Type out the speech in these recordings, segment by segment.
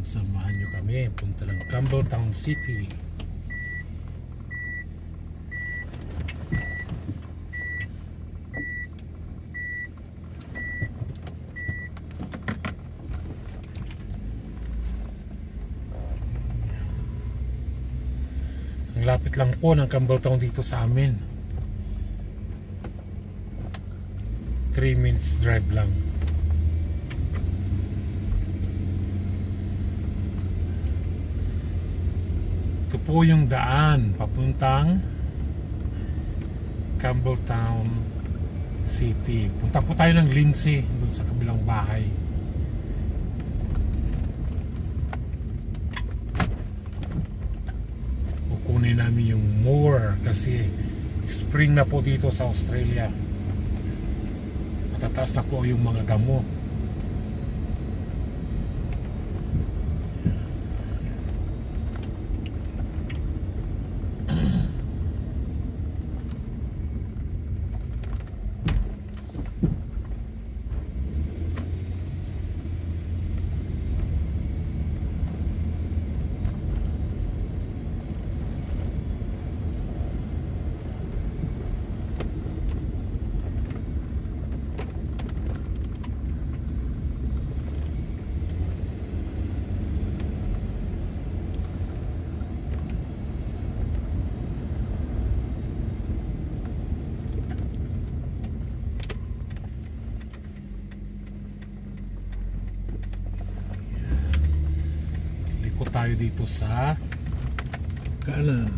Samahan nyo kami, punta ng Campbelltown City. Ang lapit lang po ng Campbelltown dito sa amin. 3 minutes drive lang. Ito po yung daan papuntang Campbelltown City. Punta po tayo ng Lindsay, doon sa kabilang bahay. Kukunin namin yung mower kasi spring na po dito sa Australia. Matataas na po yung mga damo. Tayo dito sa kanan.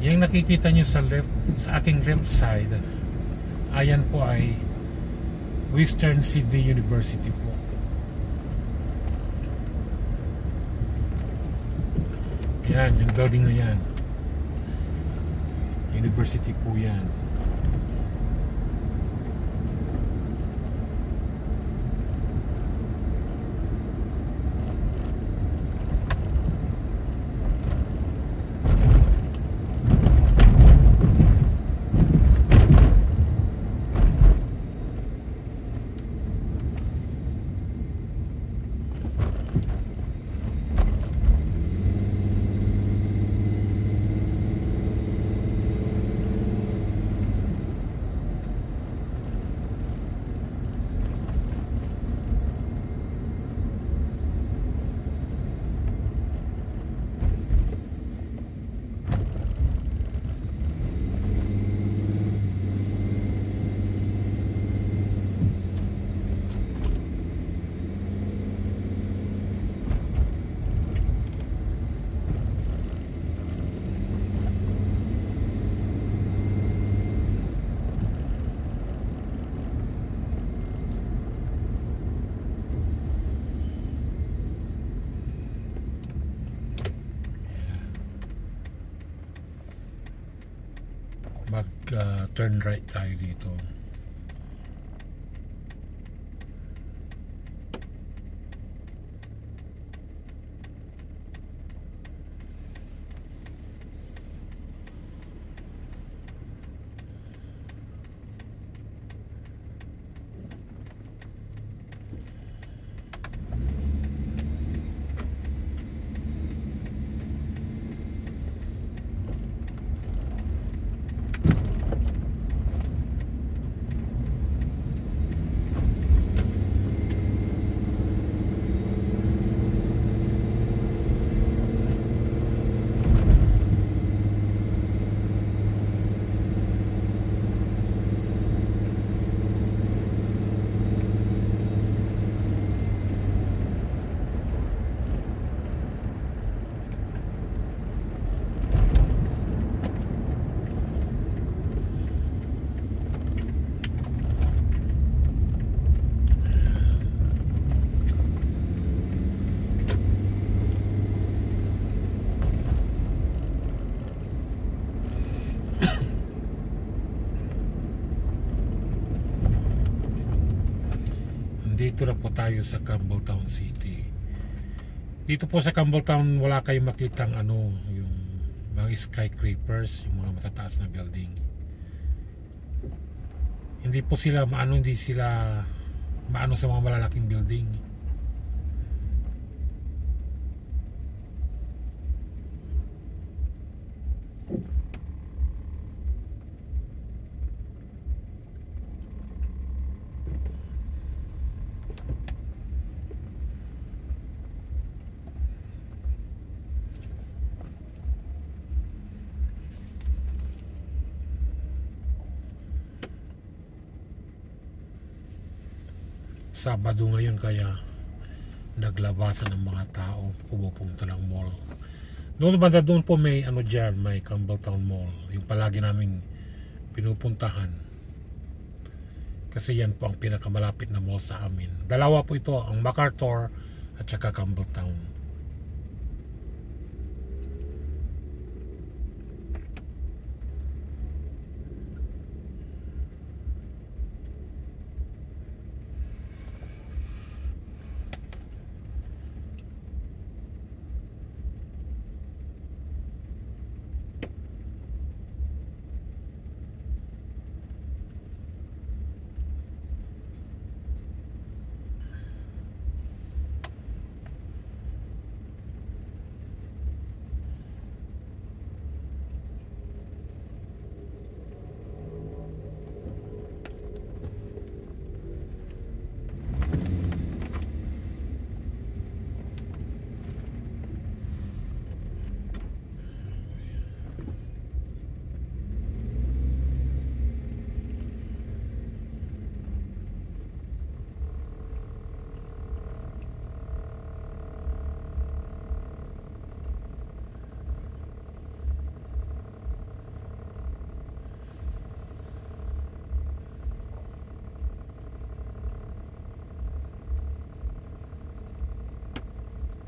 Yung nakikita nyo sa left, sa aking left side, ayan po ay Western Sydney University po. Yan, yung building na yan. University po yan. Turn right tayo dito. Dito na po tayo sa Campbelltown City. Dito po sa Campbelltown wala kayong makitang yung mga skyscrapers, yung mga matataas na building. Hindi po sila hindi sila sa mga malalaking building. Sabado ngayon kaya naglabasan ng mga tao pumupunta ng mall. Doon banda doon po may dyan, may Campbelltown Mall, yung palagi naming pinupuntahan kasi yan po ang pinakamalapit na mall sa amin. Dalawa po ito, ang MacArthur at saka Campbelltown.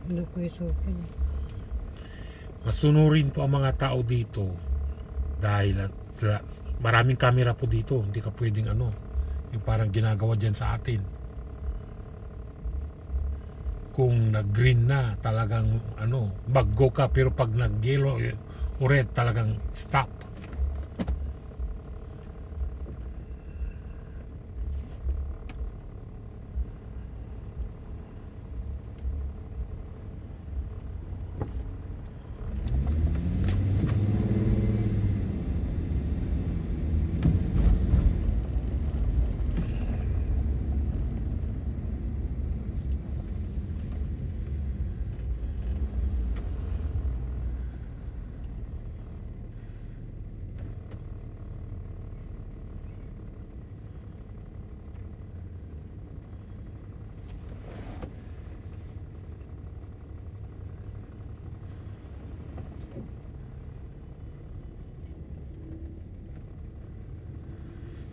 Ano po yung sokin? Masunurin po ang mga tao dito dahil maraming camera po dito. Hindi ka pwedeng yung parang ginagawa dyan sa atin. Kung nag-green na talagang mag-go ka, pero pag nag-yellow o red talagang stop.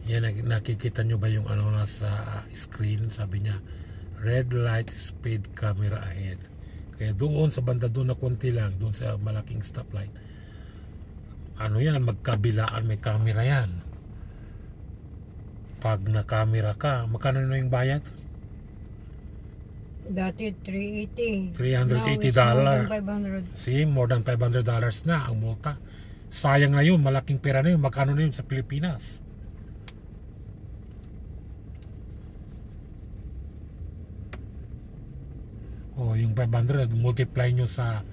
Yan, nakikita nyo ba yung nasa screen? Sabi niya, red light speed camera ahead. Kaya doon sa banda doon na konti lang, doon sa malaking stoplight, yan, magkabilaan may camera yan. Pag na-camera ka, magkano na yung bayad? Dati $380. $380. $500. See, more than $500 na ang multa. Sayang na yun, malaking pera na yun. Magkano na yun sa Pilipinas? Yung 500 multiply nyo sa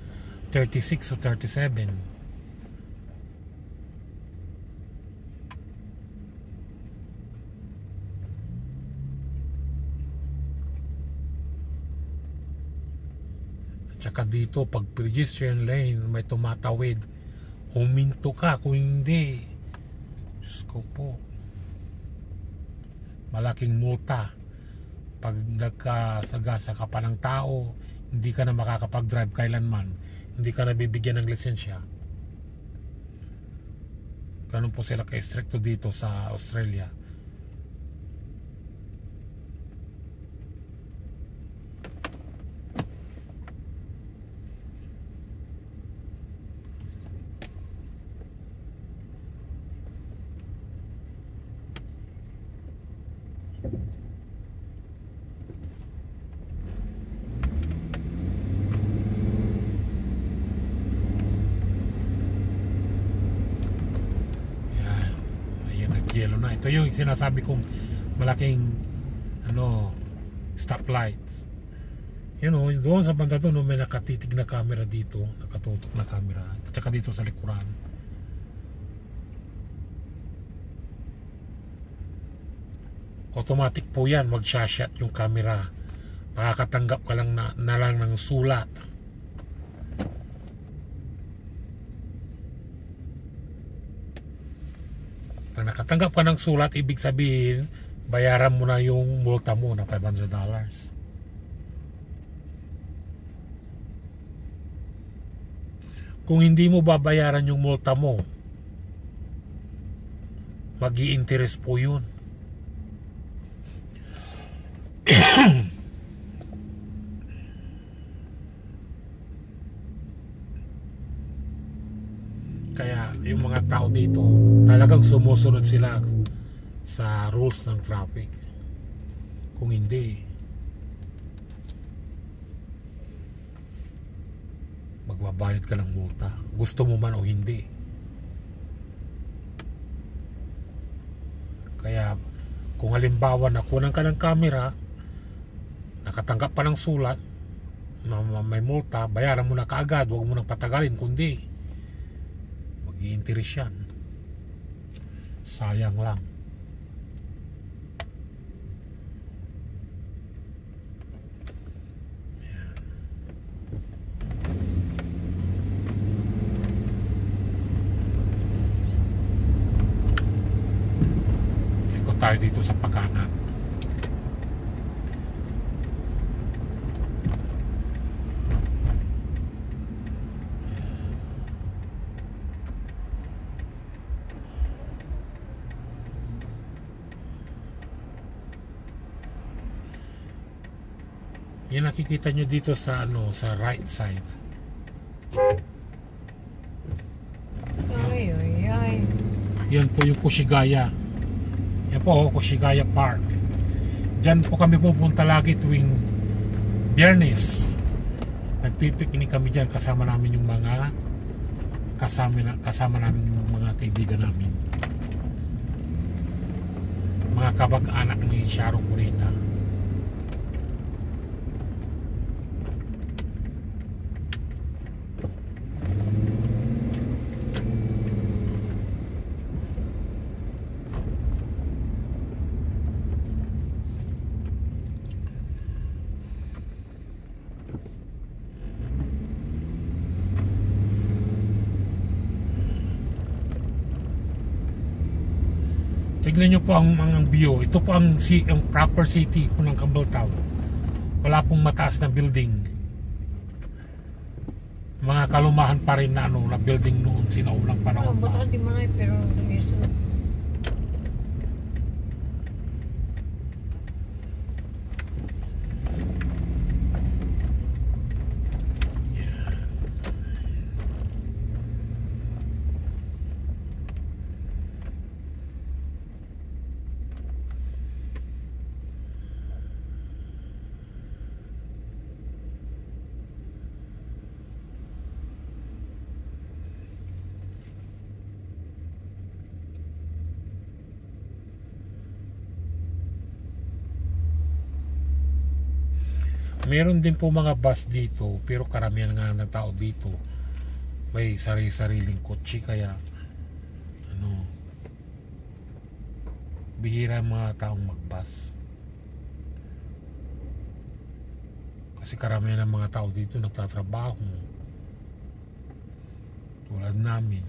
36 o 37. At saka dito pag pedestrian lane may tumatawid, huminto ka. Kung hindi, Diyos ko po, malaking multa. Pag nagkasagasa ka pa ng tao, hindi ka na makakapag-drive kailanman, hindi ka na bibigyan ng lisensya. Ganun po sila ka-stricto dito sa Australia. Ito yung sinasabi kong malaking stoplights. Doon sa banda doon may nakatitig na camera dito, nakatutok na camera, at saka dito sa likuran. Automatic po yan, mag-shot yung camera. Makakatanggap ka lang na lang ng sulat. Pag nakatanggap ka ng sulat, ibig sabihin bayaran mo na yung multa mo na $500. Kung hindi mo babayaran yung multa mo, mag-i-interest po yun. Kaya yung mga tao dito talagang sumusunod sila sa rules ng traffic. Kung hindi, magbabayad ka ng multa, gusto mo man o hindi. Kaya kung halimbawa nakunan ka ng camera, nakatanggap pa ng sulat na may multa, bayaran mo na kaagad, huwag mo nang patagalin, kundi mag-i-interest yan. Sayang lang. Ayan. Ikot tayo dito sa pagkanan. Yan nakikita nyo dito sa sa right side. Ay. Yan po yung Kushigaya. Yan po, Kushigaya Park. Diyan po kami pupunta lagi tuwing Biyernes. Nagpipiknik kami diyan, kasama namin yung mga kasama namin yung mga kaibigan namin. Mga kabag-anak ni Sharon Cuneta. Tignan nyo po ang view. Ito po ang proper city po ng Campbelltown. Wala pong mataas na building. Mga kalumahan pa rin na na building noon sinaulang panahon pa. Baka di man pero iso. Meron din po mga bus dito, pero karamihan nga ng tao dito may sarili-sariling kotse, kaya bihira mga taong magbus. Kasi karamihan ng mga tao dito nagtatrabaho tulad namin.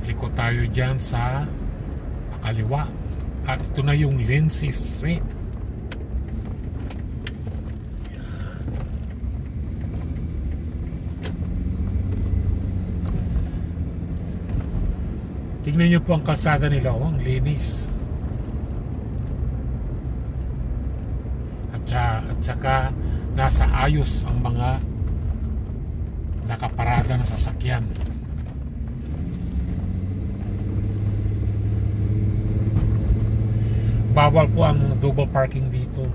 Liko tayo dyan sa pakaliwa. At ito na yung Lindsay Street. Tingnan nyo po ang kalsada nila, oh, ang linis. At saka nasa ayos ang mga nakaparada na sasakyan. Bawal po ang double parking dito.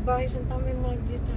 Bahay sa tama yung mga dito.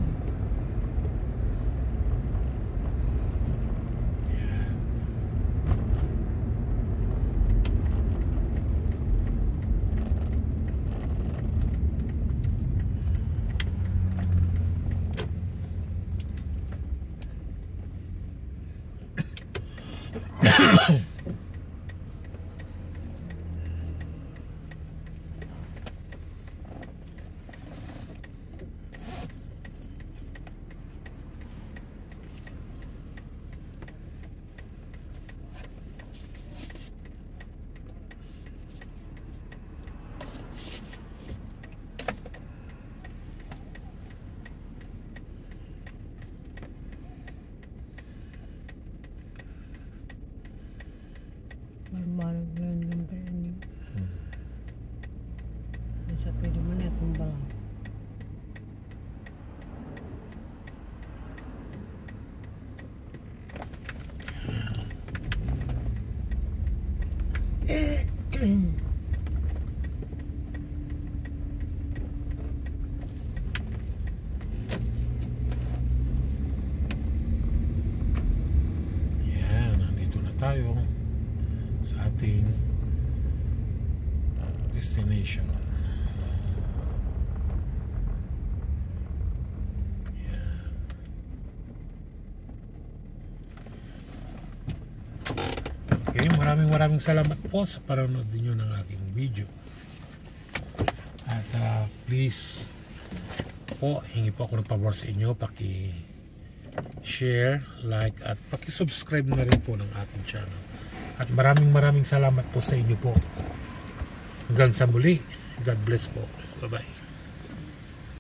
Marag lang yung brand. Nasa pwede mo na itong balang. Yan, nandito na tayo sa ating destination. Yan. Okay, maraming salamat po sa panonood niyo ng aking video. At please po, hingi po ako ng pabor sa inyo, paki-share, like at paki-subscribe na rin po ng ating channel. At maraming salamat po sa inyo po. Hanggang sa muli. God bless po. Bye-bye.